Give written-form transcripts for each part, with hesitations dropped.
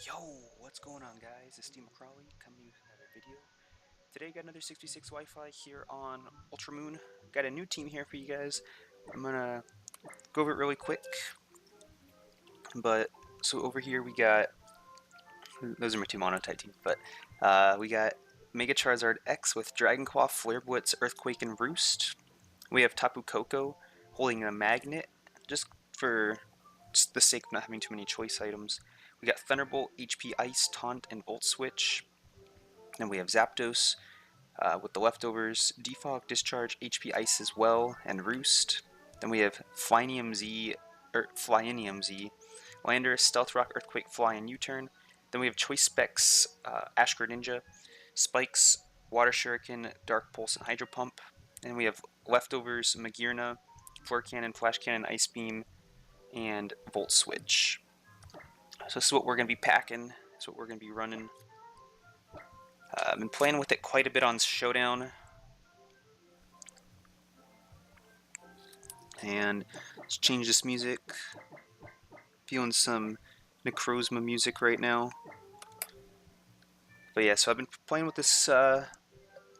Yo, what's going on, guys? It's Steve McCrawley coming to you with another video. Today, got another 66 Wi-Fi here on Ultramoon. Got a new team here for you guys. I'm gonna go over it really quick. But so over here we got those are my two monotype teams. But we got Mega Charizard X with Dragon Claw, Flare Blitz, Earthquake, and Roost. We have Tapu Koko holding a magnet, just for the sake of not having too many choice items. We got Thunderbolt, HP Ice, Taunt, and Volt Switch. Then we have Zapdos with the leftovers, Defog, Discharge, HP Ice as well, and Roost. Then we have Flyinium Z, Landorus, Stealth Rock, Earthquake, Fly, and U-Turn. Then we have Choice Specs, Ash Greninja, Spikes, Water Shuriken, Dark Pulse, and Hydro Pump. And we have leftovers, Magearna, Floor Cannon, Flash Cannon, Ice Beam, and Volt Switch. So this is what we're going to be packing. This is what we're going to be running. I've been playing with it quite a bit on Showdown. And let's change this music. Feeling some Necrozma music right now. But yeah, so I've been playing with this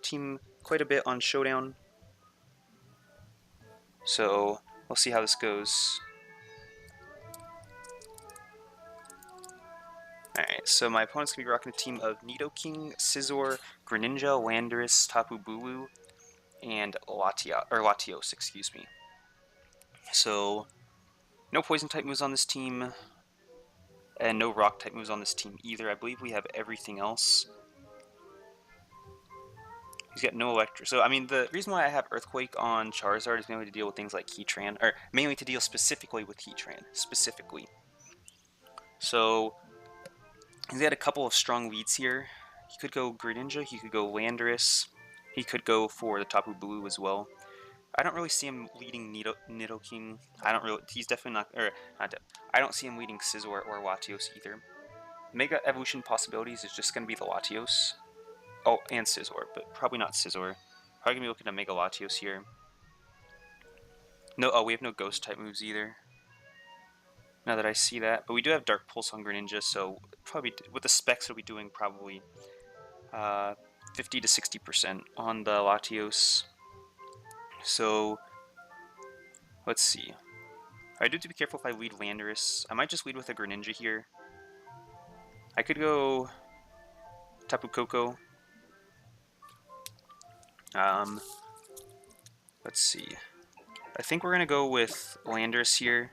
team quite a bit on Showdown. So we'll see how this goes. Alright, so my opponent's going to be rocking a team of Nidoking, Scizor, Greninja, Landorus, Tapu Bulu, and Latios, excuse me. So, no poison type moves on this team, and no rock type moves on this team either. I believe we have everything else. He's got no electric. So, I mean, the reason why I have Earthquake on Charizard is mainly to deal with things like Heatran, or mainly to deal specifically with Heatran, specifically. So, he's got a couple of strong leads here. He could go Greninja, he could go Landorus, he could go for the Tapu Bulu as well. I don't really see him leading Nidoking. He's definitely not, I don't see him leading Scizor or Latios either. Mega Evolution possibilities is just going to be the Latios. Oh, and Scizor, but probably not Scizor. Probably going to be looking at Mega Latios here. No, we have no Ghost type moves either. Now that I see that. But we do have Dark Pulse on Greninja, so probably with the specs it'll be doing probably 50 to 60% on the Latios. So, let's see. I do have to be careful if I lead Landorus. I might just lead with a Greninja here. I could go Tapu Koko. Let's see. I think we're going to go with Landorus here.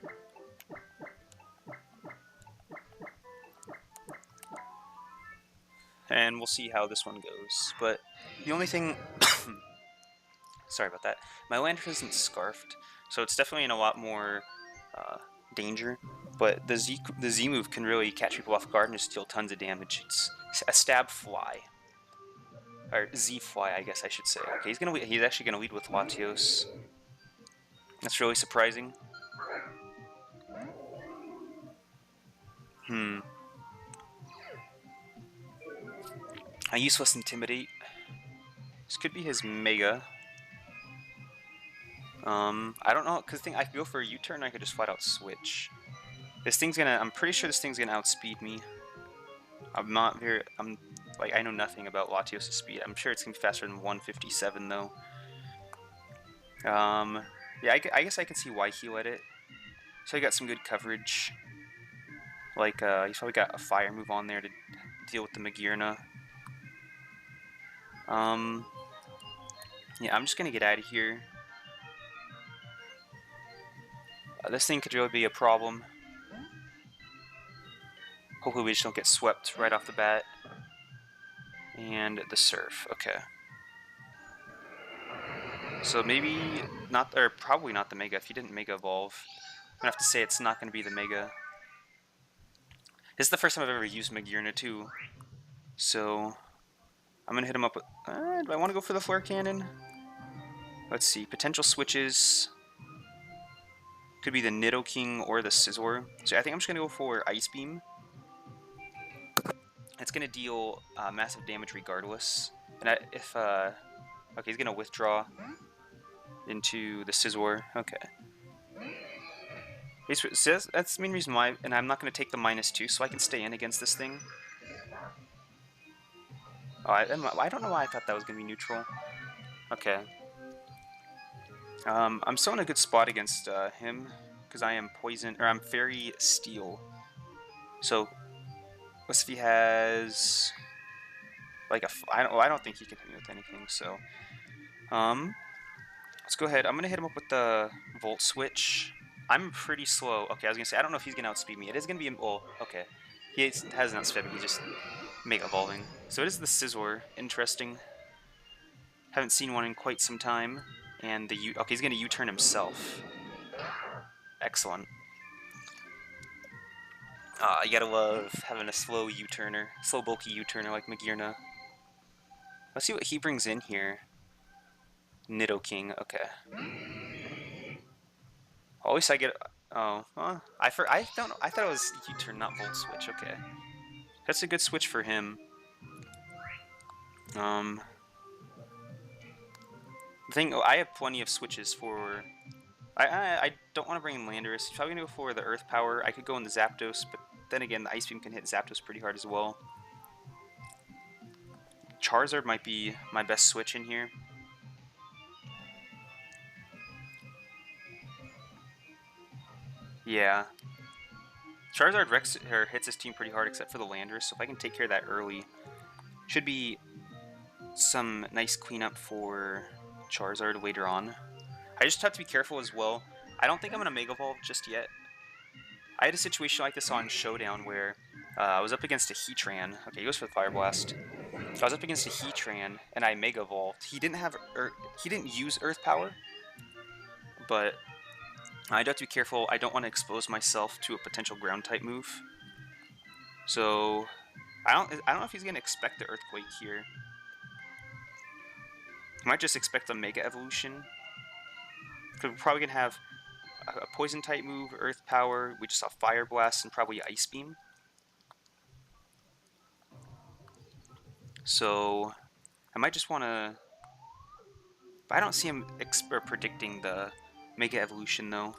And we'll see how this one goes. But the only thing... sorry about that. My Landorus isn't Scarfed, so it's definitely in a lot more danger. But the Z move can really catch people off guard and just deal tons of damage. It's a Stab Fly. Or Z Fly, I guess I should say. Okay, he's actually gonna lead with Latios. That's really surprising. A useless Intimidate. This could be his Mega. I don't know, because I could go for a U-turn, I could just flat out switch. I'm pretty sure this thing's gonna outspeed me. I know nothing about Latios' speed. I'm sure it's gonna be faster than 157 though. Yeah, I guess I can see why he let it. So he got some good coverage. Like, he's probably got a fire move on there to deal with the Magearna. Yeah, I'm just gonna get out of here. This thing could really be a problem. Hopefully we just don't get swept right off the bat. And the Surf, okay. So maybe not, or probably not the Mega. If he didn't Mega Evolve, I'm gonna have to say it's not gonna be the Mega. This is the first time I've ever used Magearna too. So I'm gonna hit him up with, do I want to go for the Flare Cannon? Let's see, potential switches. Could be the Nidoking or the Scizor. So I think I'm just gonna go for Ice Beam. It's gonna deal massive damage regardless. And okay, he's gonna withdraw into the Scizor. Okay. So that's the main reason why, and I'm not going to take the -2, so I can stay in against this thing. Oh, I don't know why I thought that was going to be neutral. Okay. I'm still in a good spot against him, because I am poison, or I'm fairy steel. So, let's see if he has like I don't think he can hit me with anything. So, let's go ahead. I'm gonna hit him up with the volt switch. I'm pretty slow. Okay, I was gonna say I don't know if he's gonna outspeed me. It is gonna be okay. He hasn't outsped me. He's just mega evolving. So it is the Scizor. Interesting. Haven't seen one in quite some time. And the okay, he's gonna U-turn himself. Excellent. You gotta love having a slow U-turner, slow bulky U-turner like Magearna. Let's see what he brings in here. Nidoking. Okay. Always I get. Oh, I don't. I thought it was U-turn, not volt switch. Okay, that's a good switch for him. The thing. I have plenty of switches for. I don't want to bring in Landorus. He's probably gonna go for the Earth Power. I could go in the Zapdos, but then again, the Ice Beam can hit Zapdos pretty hard as well. Charizard might be my best switch in here. Yeah. Charizard hits his team pretty hard except for the Landorus, so if I can take care of that early, should be some nice cleanup for Charizard later on. I just have to be careful as well. I don't think I'm going to Mega Evolve just yet. I had a situation like this on Showdown where I was up against a Heatran. Okay, he goes for the Fire Blast. I was up against a Heatran and I Mega Evolved. He didn't use Earth Power, but I do have to be careful. I don't want to expose myself to a potential Ground type move. So I don't know if he's gonna expect the Earthquake here. He might just expect the Mega Evolution. Because we're probably gonna have a Poison type move, Earth Power. We just saw Fire Blast and probably Ice Beam. So I might just want to. I don't see him predicting the Mega Evolution though.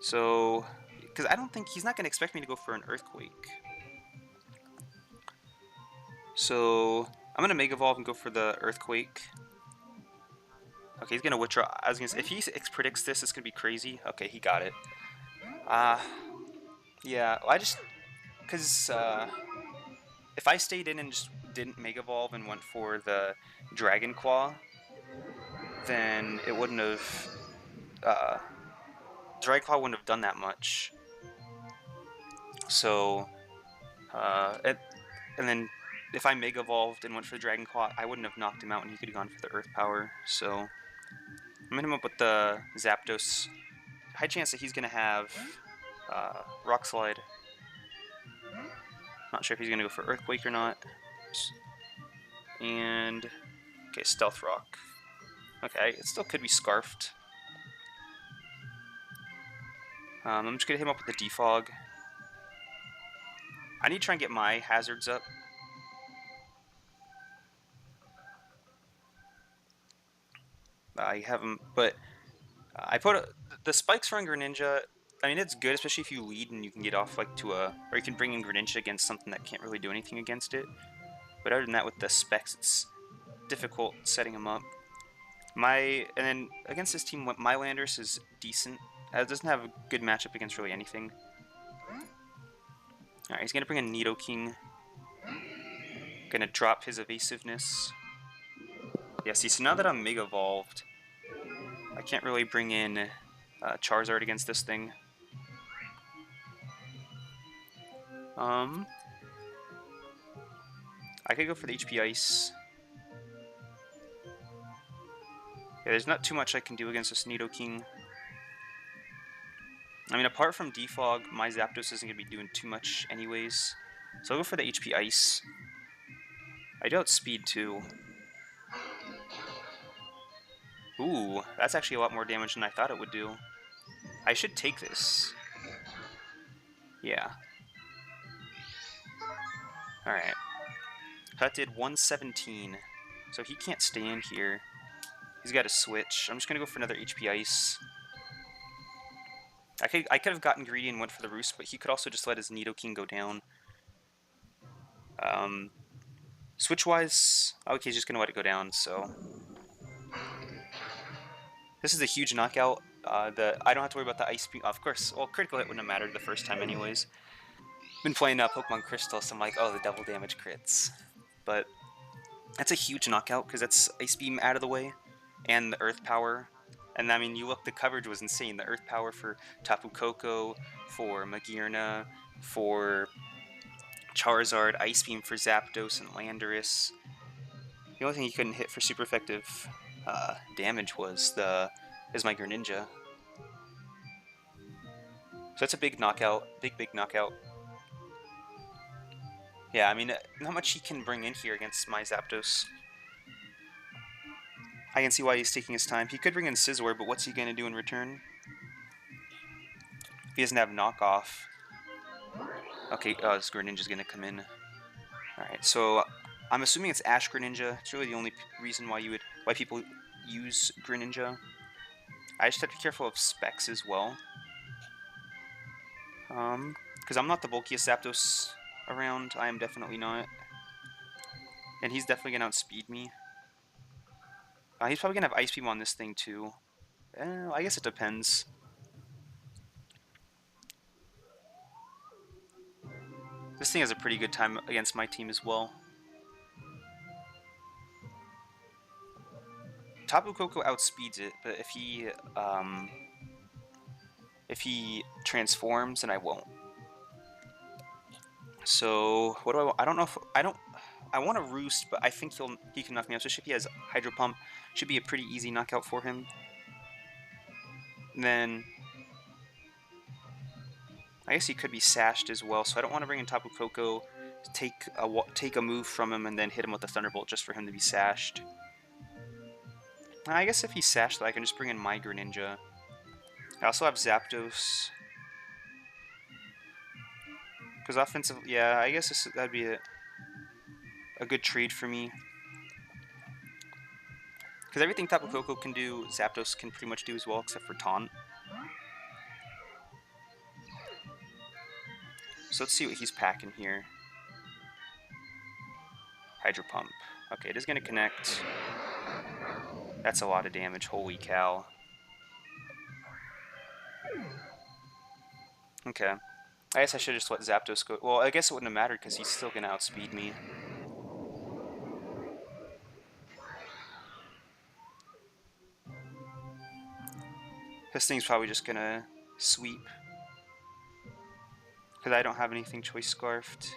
So, because I don't think he's not gonna expect me to go for an Earthquake. So I'm gonna Mega Evolve and go for the Earthquake. Okay, he's gonna withdraw. I was gonna say, if he predicts this, it's gonna be crazy. Okay, he got it. Yeah, I just, cause if I stayed in and just didn't Mega Evolve and went for the Dragon Claw, then it wouldn't have, Dragon Claw wouldn't have done that much. So, and then if I Mega Evolved and went for the Dragon Claw, I wouldn't have knocked him out and he could have gone for the Earth Power. So, I'm gonna hit him up with the Zapdos. High chance that he's gonna have Rock Slide. Not sure if he's gonna go for Earthquake or not. And okay, Stealth Rock. Okay, it still could be Scarfed. I'm just gonna hit him up with the Defog. I need to try and get my hazards up. I haven't, but I put the spikes for Greninja. I mean, it's good, especially if you lead and you can get off like to a, or you can bring in Greninja against something that can't really do anything against it. But other than that, with the specs, it's difficult setting him up. And then against this team, my Landorus is decent. It doesn't have a good matchup against really anything. Alright, he's gonna bring a Nidoking. Gonna drop his evasiveness. Yeah, see, so now that I'm Mega Evolved, I can't really bring in Charizard against this thing. I could go for the HP Ice. Yeah, there's not too much I can do against this Nidoking. I mean, apart from Defog, my Zapdos isn't going to be doing too much anyways. So I'll go for the HP Ice. I do outspeed too. Ooh, that's actually a lot more damage than I thought it would do. I should take this. Yeah. Alright. That did 117. So he can't stay in here. He's got to switch. I'm just going to go for another HP Ice. I could have gotten greedy and went for the Roost, but he could also just let his Nidoking go down. Switch-wise, okay, he's just going to let it go down, so... This is a huge knockout. I don't have to worry about the Ice Beam. Of course, well, critical hit wouldn't have mattered the first time anyways. Been playing Pokemon Crystal, so I'm like, oh, the double damage crits. But that's a huge knockout, because that's Ice Beam out of the way, and the Earth Power. And I mean, you look, the coverage was insane. The Earth Power for Tapu Koko, for Magearna, for Charizard, Ice Beam for Zapdos and Landorus. The only thing he couldn't hit for super effective damage was my Greninja. So that's a big knockout, big knockout. Yeah, I mean, not much he can bring in here against my Zapdos. I can see why he's taking his time. He could bring in Scizor, but what's he going to do in return? If he doesn't have knockoff. Okay, this Greninja's going to come in. Alright, so I'm assuming it's Ash Greninja. It's really the only reason why people use Greninja. I just have to be careful of specs as well. Because I'm not the bulkiest Zapdos around. I am definitely not. And he's definitely going to outspeed me. He's probably going to have Ice Beam on this thing too. I guess it depends. This thing has a pretty good time against my team as well. Tapu Koko outspeeds it, but if he transforms, then I won't. So what do I want? I don't know if I want to Roost, but I think he can knock me out. Especially if he has Hydro Pump, should be a pretty easy knockout for him. And then I guess he could be sashed as well, so I don't want to bring in Tapu Koko, take a move from him, and then hit him with a Thunderbolt just for him to be sashed. I guess if he's sashed, though, I can just bring in my Greninja. I also have Zapdos. Because offensive, yeah, I guess that'd be a good trade for me. Because everything Tapu Koko can do, Zapdos can pretty much do as well, except for Taunt. So let's see what he's packing here. Hydro Pump. Okay, it is going to connect. That's a lot of damage, holy cow. Okay. I guess I should just let Zapdos go. Well, I guess it wouldn't have mattered because he's still going to outspeed me. This thing's probably just going to sweep. Because I don't have anything Choice Scarfed.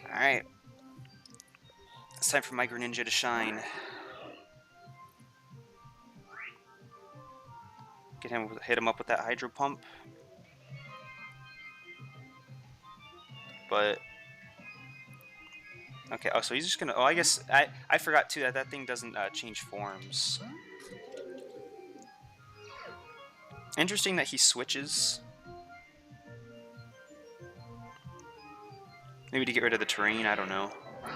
Alright. It's time for my Greninja to shine. Hit him up with that Hydro Pump. But okay, oh, so he's just gonna... Oh, I guess... I forgot, too, that thing doesn't change forms. Interesting that he switches. Maybe to get rid of the terrain, I don't know.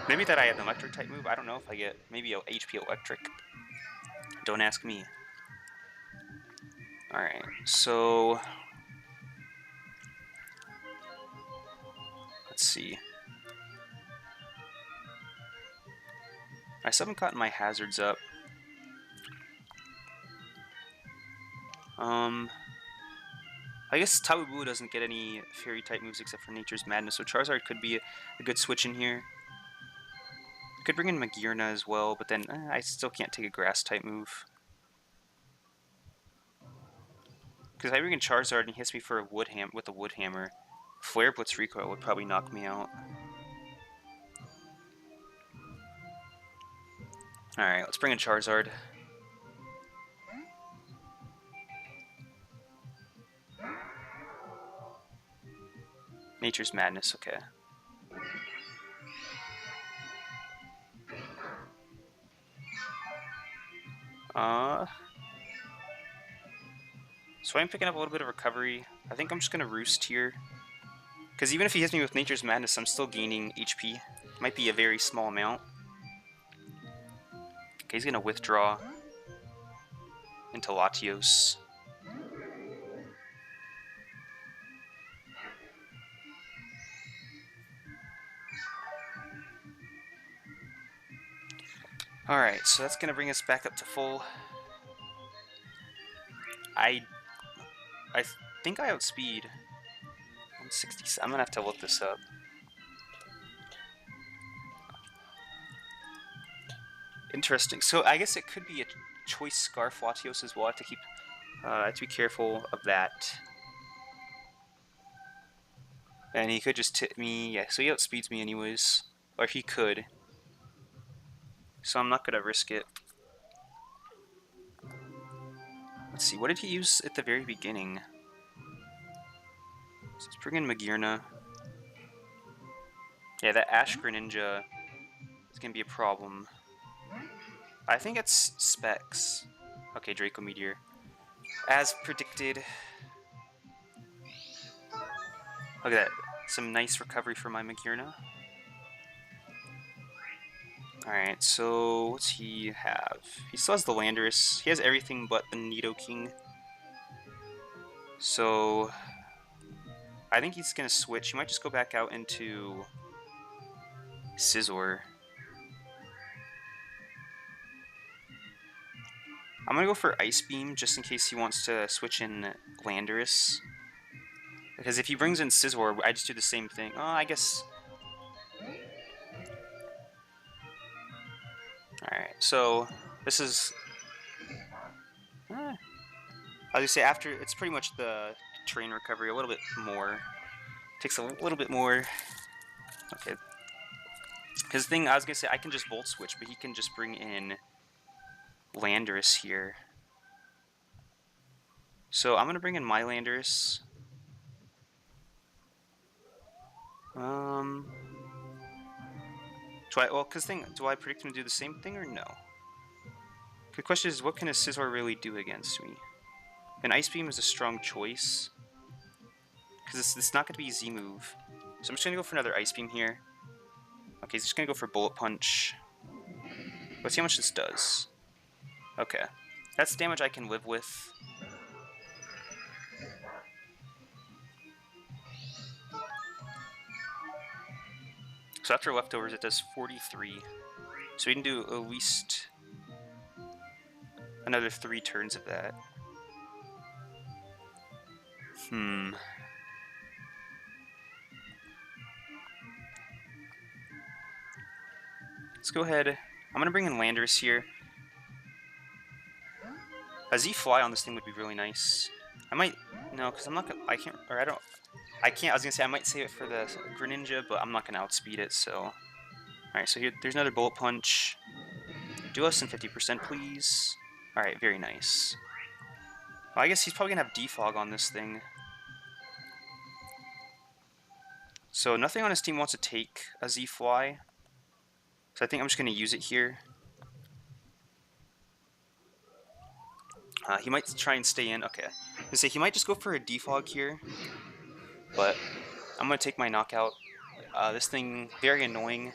Maybe that I have an Electric-type move, I don't know if I get... Maybe a HP Electric. Don't ask me. Alright, so... Let's see. I still haven't gotten my hazards up. I guess Tapu Bulu doesn't get any Fairy-type moves except for Nature's Madness, so Charizard could be a good switch in here. Could bring in Magearna as well, but then I still can't take a Grass-type move. Because if I bring in Charizard and he hits me for a with a Wood Hammer, Flare Blitz Recoil would probably knock me out. Alright, let's bring in Charizard. Nature's Madness, okay. So I'm picking up a little bit of recovery. I think I'm just gonna Roost here. Because even if he hits me with Nature's Madness, I'm still gaining HP. Might be a very small amount. Okay, he's gonna withdraw into Latios. Alright, so that's gonna bring us back up to full. I think I outspeed 160. I'm gonna have to look this up. Interesting. So I guess it could be a choice Scarf Latios as well. I have to be careful of that. And he could just tip me. Yeah, so he outspeeds me anyways. Or he could. So I'm not gonna risk it. Let's see, what did he use at the very beginning? So let's bring in Magirna. Yeah, that Ash Greninja is gonna be a problem. I think it's Specs. Okay, Draco Meteor. As predicted. Look at that. Some nice recovery for my Magirna. Alright, so what's he have? He still has the Landorus. He has everything but the Nidoking. So I think he's gonna switch. He might just go back out into Scizor. I'm gonna go for Ice Beam just in case he wants to switch in Landorus. Because if he brings in Scizor, I just do the same thing. Oh, I guess. Alright, so this is. I was gonna say after it's pretty much the terrain recovery, a little bit more. Takes a little bit more. Okay. Because the thing I was gonna say, I can just Volt Switch, but he can just bring in Landorus here. So I'm gonna bring in my Landorus. Do I predict him to do the same thing or no? The question is, what can a Scizor really do against me? An Ice Beam is a strong choice. Because it's not going to be a Z move. So I'm just going to go for another Ice Beam here. Okay, he's just going to go for Bullet Punch. Let's see how much this does. Okay. That's damage I can live with. So after leftovers, it does 43. So we can do at least another 3 turns of that. Let's go ahead. I'm going to bring in Landorus here. A Z Fly on this thing would be really nice. I might... No, because I'm not going to... I can't... Or I don't... I can't... I was going to say I might save it for the Greninja, but I'm not going to outspeed it, so... Alright, so here, there's another Bullet Punch. Do less than 50%, please. Alright, very nice. Well, I guess he's probably going to have Defog on this thing. So nothing on his team wants to take a Z-Fly. So I think I'm just going to use it here. He might try and stay in. Okay. I was gonna say, he might just go for a Defog here. But I'm going to take my Knockout. This thing, very annoying.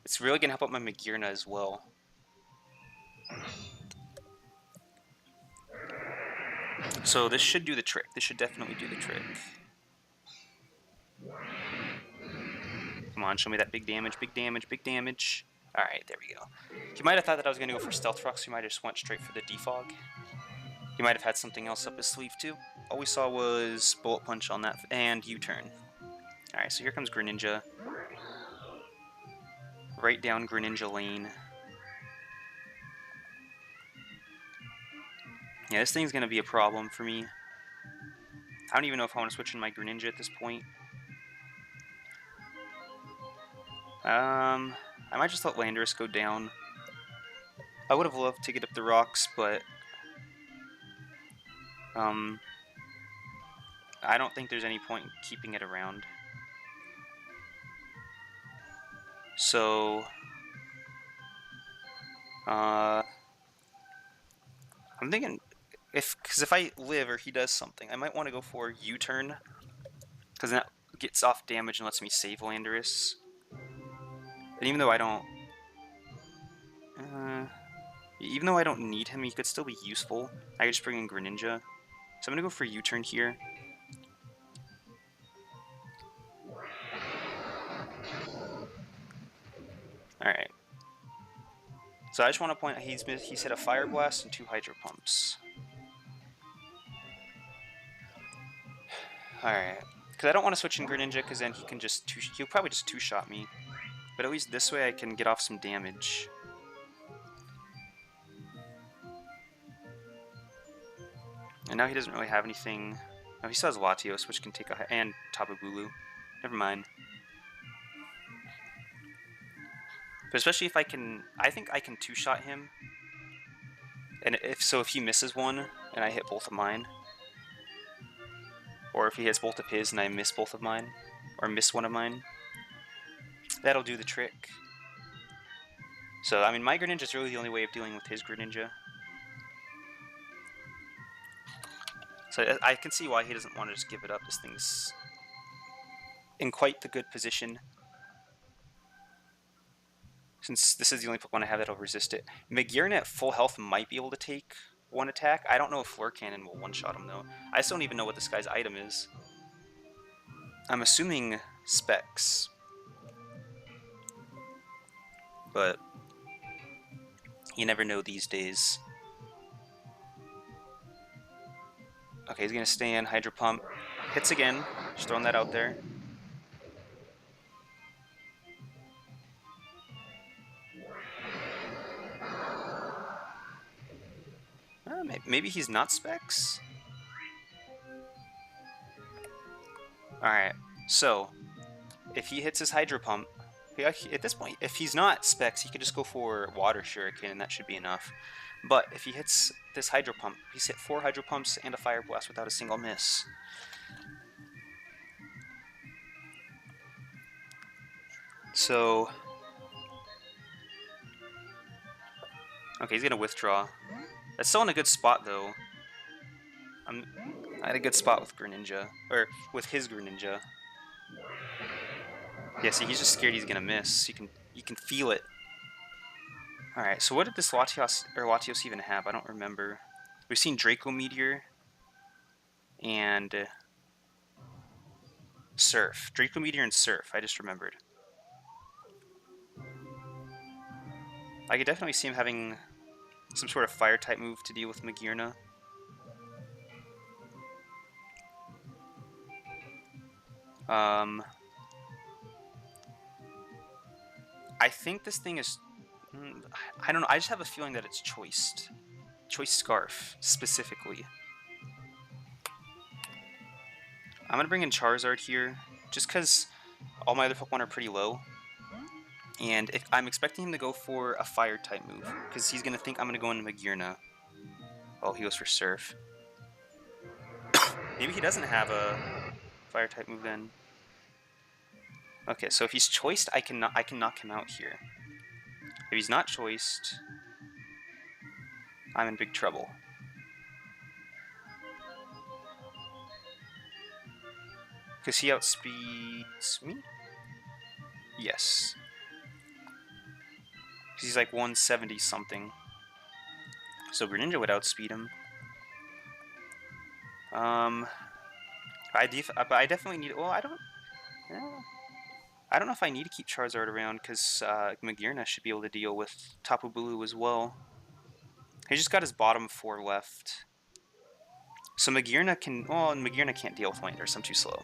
It's really going to help out my Magirna as well. So this should do the trick. This should definitely do the trick. Come on, show me that big damage, big damage, big damage. Alright, there we go. He might have thought that I was going to go for Stealth Rock, so he might have just went straight for the Defog. He might have had something else up his sleeve too. All we saw was Bullet Punch on that, and U-turn. Alright, so here comes Greninja. Right down Greninja lane. Yeah, this thing's going to be a problem for me. I don't even know if I want to switch in my Greninja at this point. I might just let Landorus go down. I would have loved to get up the rocks, but I don't think there's any point in keeping it around. So I'm thinking because if I live or he does something, I might want to go for U-turn, because that gets off damage and lets me save Landorus. And even though I don't need him, he could still be useful. I could just bring in Greninja. So I'm gonna go for U-turn here. Alright. So I just want to point out he's hit a Fire Blast and 2 Hydro Pumps. Alright. Because I don't want to switch in Greninja, because then he can just he'll probably just 2-shot me. But at least this way I can get off some damage. And now he doesn't really have anything. No, he still has Latios, which can take a... and Tapu Bulu. Never mind. But especially if I can... I think I can 2-shot him. And if he misses one, and I hit both of mine. Or if he hits both of his and I miss both of mine. Or miss one of mine. That'll do the trick. So, I mean, my Greninja's really the only way of dealing with his Greninja. So I can see why he doesn't want to just give it up. This thing's in quite the good position. Since this is the only Pokemon I have that'll resist it. Magearna at full health might be able to take one attack. I don't know if Floor Cannon will one-shot him, though. I just don't even know what this guy's item is. I'm assuming Specs. But you never know these days. Okay, he's going to stay in. Hydro Pump. Hits again. Just throwing that out there. Maybe he's not Specs? Alright, so if he hits his Hydro Pump, at this point, if he's not Specs, he could just go for Water Shuriken and that should be enough. But if he hits this Hydro Pump, he's hit 4 Hydro Pumps and a Fire Blast without a single miss. So... okay, he's gonna withdraw. That's still in a good spot, though. I had a good spot with Greninja. Or, with his Greninja. Yeah, see, he's just scared he's gonna miss. You can feel it. Alright, so what did this Latios even have? I don't remember. We've seen Draco Meteor and Surf. Draco Meteor and Surf, I just remembered. I could definitely see him having some sort of Fire-type move to deal with Magearna. I think this thing is... I don't know, I just have a feeling that it's Choiced. Choice Scarf, specifically. I'm gonna bring in Charizard here, just because all my other Pokemon are pretty low. And if I'm expecting him to go for a Fire-type move, because he's gonna think I'm gonna go into Magearna. Oh, he goes for Surf. Maybe he doesn't have a Fire-type move then. Okay, so if he's choiced, I can knock him out here. If he's not choiced, I'm in big trouble. Because he outspeeds me? Yes. He's like 170 something. So Greninja would outspeed him. I definitely need... well, I don't know if I need to keep Charizard around, because Magearna should be able to deal with Tapu Bulu as well. He just got his bottom 4 left. So Magearna can... well, Magearna can't deal with Landorus, I'm too slow.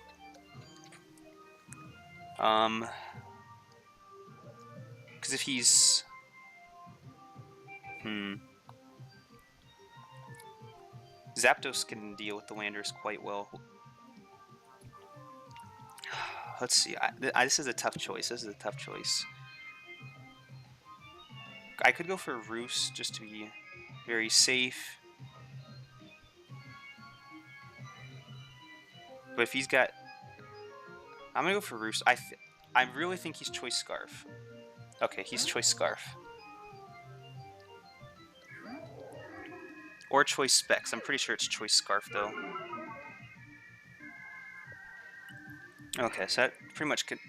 Because if he's... Zapdos can deal with the Landorus quite well. Let's see. This is a tough choice. I could go for Roost just to be very safe. But if he's got... I'm going to go for Roost. I really think he's Choice Scarf. Okay, he's Choice Scarf. Or Choice Specs. I'm pretty sure it's Choice Scarf, though. Okay, so that pretty much could...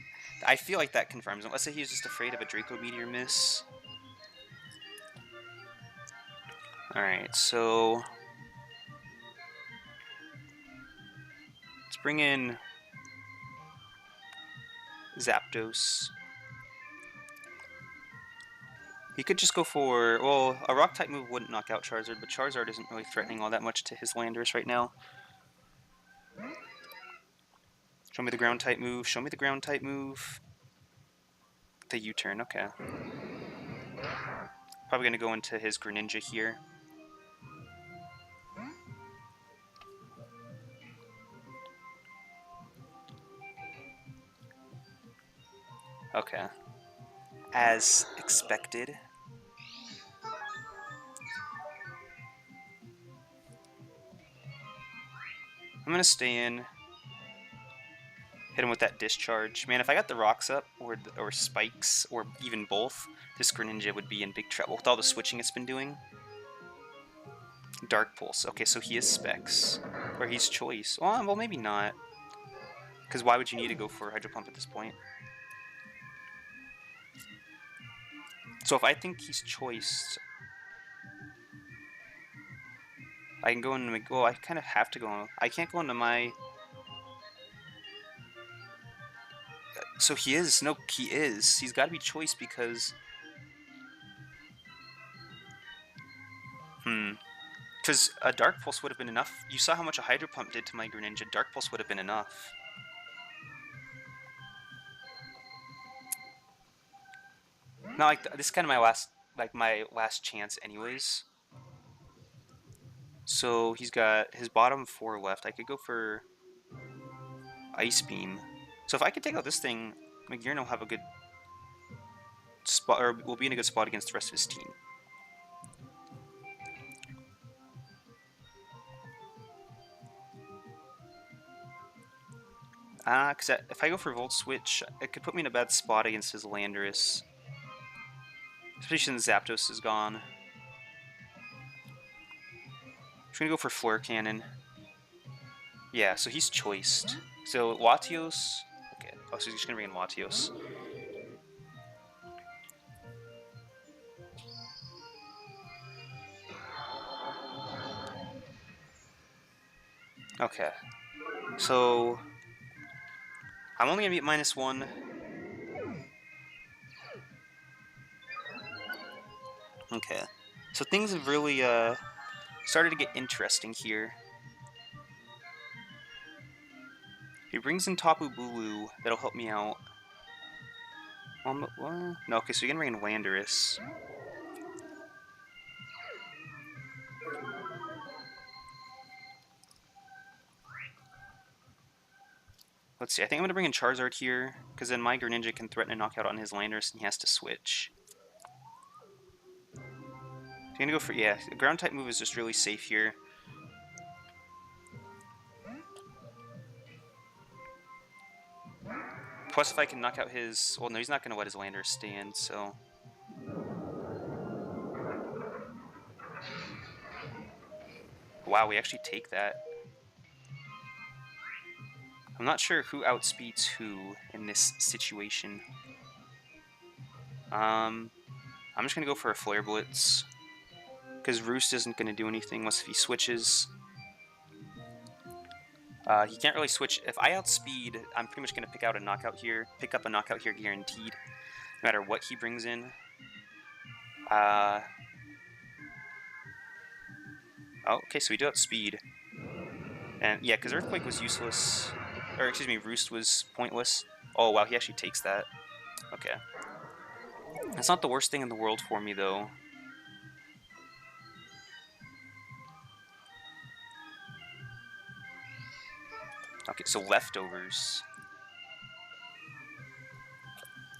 I feel like that confirms him. Let's say he was just afraid of a Draco Meteor miss. Alright, so... let's bring in... Zapdos. He could just go for, well, a Rock-type move wouldn't knock out Charizard, but Charizard isn't really threatening all that much to his Landorus right now. Show me the Ground-type move, show me the Ground-type move. The U-turn, okay. Probably going to go into his Greninja here. Okay. As expected. I'm going to stay in. Hit him with that discharge. Man, if I got the rocks up, or spikes, or even both, this Greninja would be in big trouble with all the switching it's been doing. Dark Pulse. Okay, so he is Specs. Or he's Choice. Well, maybe not. Because why would you need to go for Hydro Pump at this point? So if I think he's Choice, I can go into my... Well, I kind of have to go... I can't go into my... So he is. No, he is. He's got to be Choice because... Because a Dark Pulse would have been enough. You saw how much a Hydro Pump did to my Greninja. Dark Pulse would have been enough. Not like this is kind of my last chance, anyways. So he's got his bottom 4 left. I could go for Ice Beam. So if I could take out this thing, McGearn will have a good spot, or will be in a good spot against the rest of his team. Because if I go for Volt Switch, it could put me in a bad spot against his Landorus. Especially since Zapdos is gone. I'm just gonna go for Flare Cannon. Yeah, so he's choiced. So Latios. Okay. Oh, so he's just gonna bring in Latios. Okay. So I'm only gonna be at -1. Okay. So things have really started to get interesting here. He brings in Tapu Bulu. That'll help me out. No, okay, so you're gonna bring in Landorus. Let's see, I think I'm gonna bring in Charizard here, because then my Greninja can threaten a knockout on his Landorus and he has to switch. So I'm gonna go for, yeah, the ground type move is just really safe here. Plus if I can knock out his, well no, he's not gonna let his Landorus stand, so. Wow, we actually take that. I'm not sure who outspeeds who in this situation. I'm just gonna go for a Flare Blitz. Because Roost isn't gonna do anything unless if he switches. He can't really switch. If I outspeed, I'm pretty much gonna pick up a knockout here guaranteed. No matter what he brings in. Oh, okay, so we do outspeed. And yeah, because Earthquake was useless. Or excuse me, Roost was pointless. Oh wow, he actually takes that. Okay. That's not the worst thing in the world for me though. Okay, so leftovers.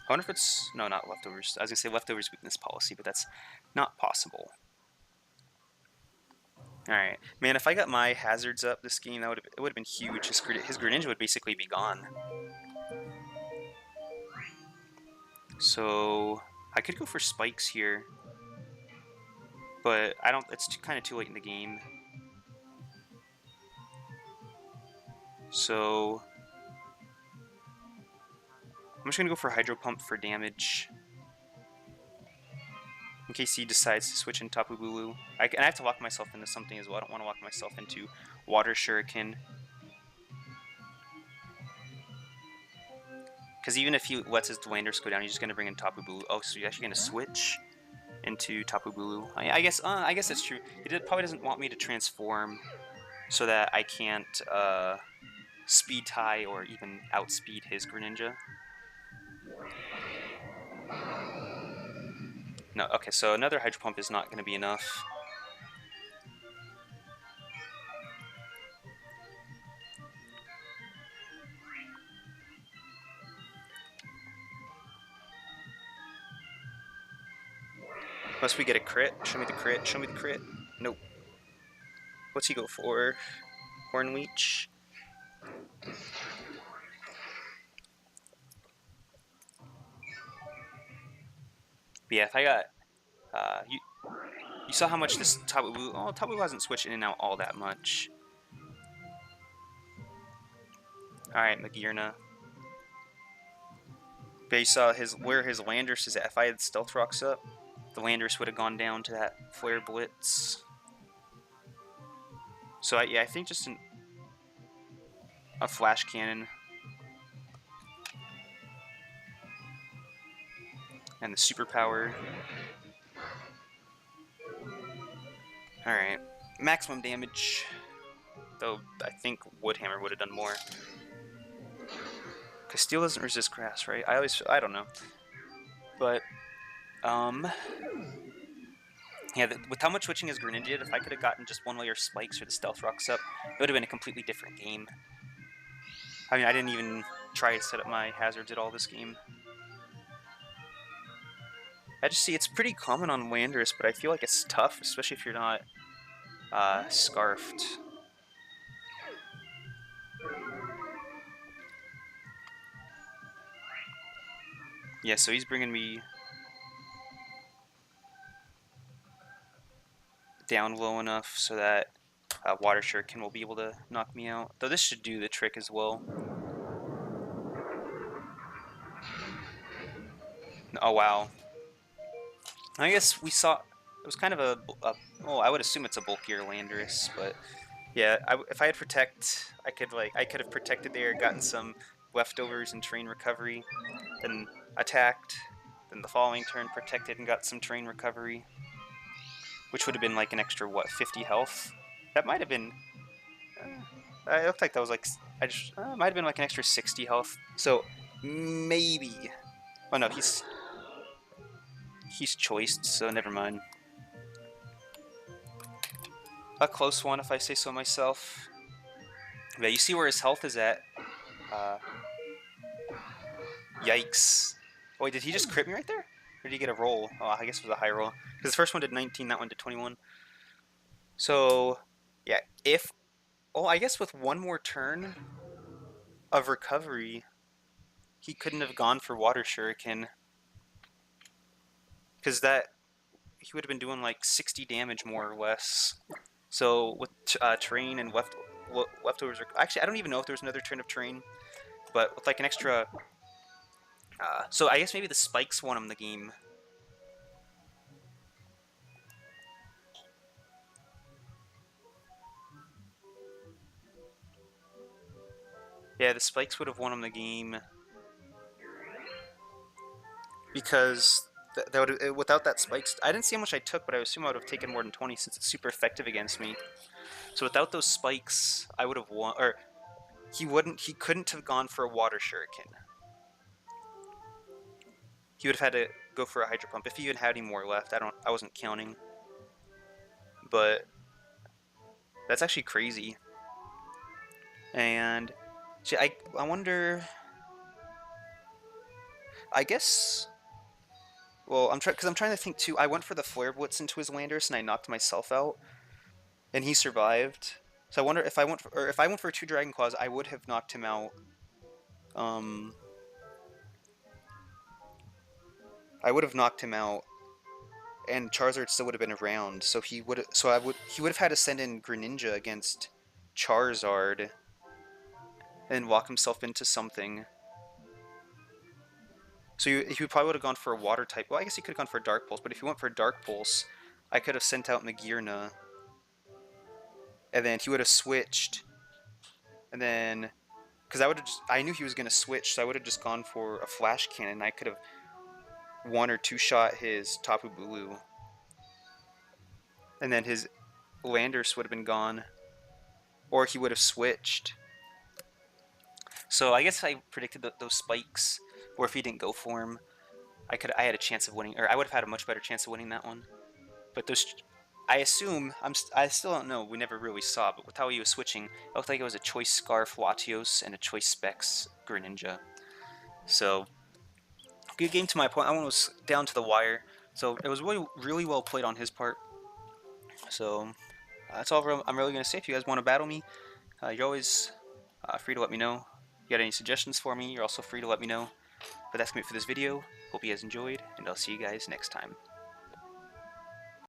I wonder if it's... No, not leftovers. I was gonna say leftovers weakness policy, but that's not possible. Alright. Man, if I got my hazards up this game, it would have been huge. His Greninja would basically be gone. So I could go for spikes here. But I don't... It's kind of too late in the game. So I'm just gonna go for Hydro Pump for damage. In case he decides to switch in Tapu Bulu. And I have to lock myself into something as well. I don't want to lock myself into Water Shuriken. Because even if he lets his Landorus go down, he's just going to bring in Tapu Bulu. Oh, so you're actually going to switch? into Tapu Bulu. I guess that's true. It probably doesn't want me to transform so that I can't speed tie or even outspeed his Greninja. No, okay, so another Hydro Pump is not going to be enough. Unless we get a crit. Show me the crit. Show me the crit. Nope. What's he go for? Horn Leech? But yeah, if I got... you saw how much this Tapu Bulu... Oh, Tapu Bulu hasn't switched in and out all that much. Alright, Magearna. But you saw where his Landorus is at. If I had Stealth Rocks up, the Landorus would have gone down to that Flare Blitz. So yeah, I think just a Flash Cannon. And the Superpower. Alright. Maximum damage. Though I think Wood Hammer would have done more. Because Steel doesn't resist grass, right? I don't know. But, yeah, with how much switching his Greninja did, if I could have gotten just one layer Spikes or the Stealth Rocks up, it would have been a completely different game. I mean, I didn't even try to set up my hazards at all this game. I just see it's pretty common on Landorus, but I feel like it's tough, especially if you're not Scarfed. Yeah, so he's bringing me down low enough so that Water Shuriken will be able to knock me out. Though this should do the trick as well. Oh, wow. I guess we saw... It was kind of oh, I would assume it's a bulkier Landorus, but... Yeah, if I had Protect, I could have protected there, gotten some leftovers and Terrain Recovery, then attacked, then the following turn protected and got some Terrain Recovery, which would have been like an extra, what, 50 health? That might have been... it looked like that was like... it might have been like an extra 60 health, so maybe... Oh no, he's choiced, so never mind. A close one, if I say so myself. Yeah, you see where his health is at. Yikes. Oh, wait, did he just crit me right there? Or did he get a roll? Oh, I guess it was a high roll. Because the first one did 19, that one did 21. So, yeah, if... Oh, I guess with one more turn of recovery, he couldn't have gone for Water Shuriken. Because he would have been doing like 60 damage more or less. So with terrain and leftovers, actually I don't even know if there was another turn of terrain, but with like an extra, so I guess maybe the spikes won him the game. Yeah, the spikes would have won him the game because without that spikes, I didn't see how much I took, but I assume I would have taken more than 20 since it's super effective against me. So without those spikes, I would have won, or he couldn't have gone for a Water Shuriken. He would have had to go for a Hydro Pump if he even had any more left. I wasn't counting, but that's actually crazy. And see, I wonder. I guess. Well, I'm trying to think too. I went for the Flare Blitz into his Landorus and I knocked myself out, and he survived. So I wonder if I went for 2 Dragon Claws, I would have knocked him out. I would have knocked him out, and Charizard still would have been around. So he would have had to send in Greninja against Charizard, and walk himself into something. So he probably would have gone for a Water type. Well, I guess he could have gone for a Dark Pulse, but if he went for a Dark Pulse, I could have sent out Magearna, and then he would have switched, and then because I knew he was gonna switch, so I would have just gone for a Flash Cannon. I could have 1 or 2 shot his Tapu Bulu. and then his Landers would have been gone, or he would have switched. So I guess I predicted those spikes, or if he didn't go for him, I had a chance of winning, or I would have had a much better chance of winning that one. But those, I assume, I still don't know. We never really saw, but with how he was switching, it looked like it was a choice Scarf Latios and a choice Specs Greninja. So good game to my point. That one was down to the wire. So it was really well played on his part. So that's all I'm really gonna say. If you guys want to battle me, you're always free to let me know. If you got any suggestions for me, you're also free to let me know. But that's gonna be it for this video. Hope you guys enjoyed, and I'll see you guys next time.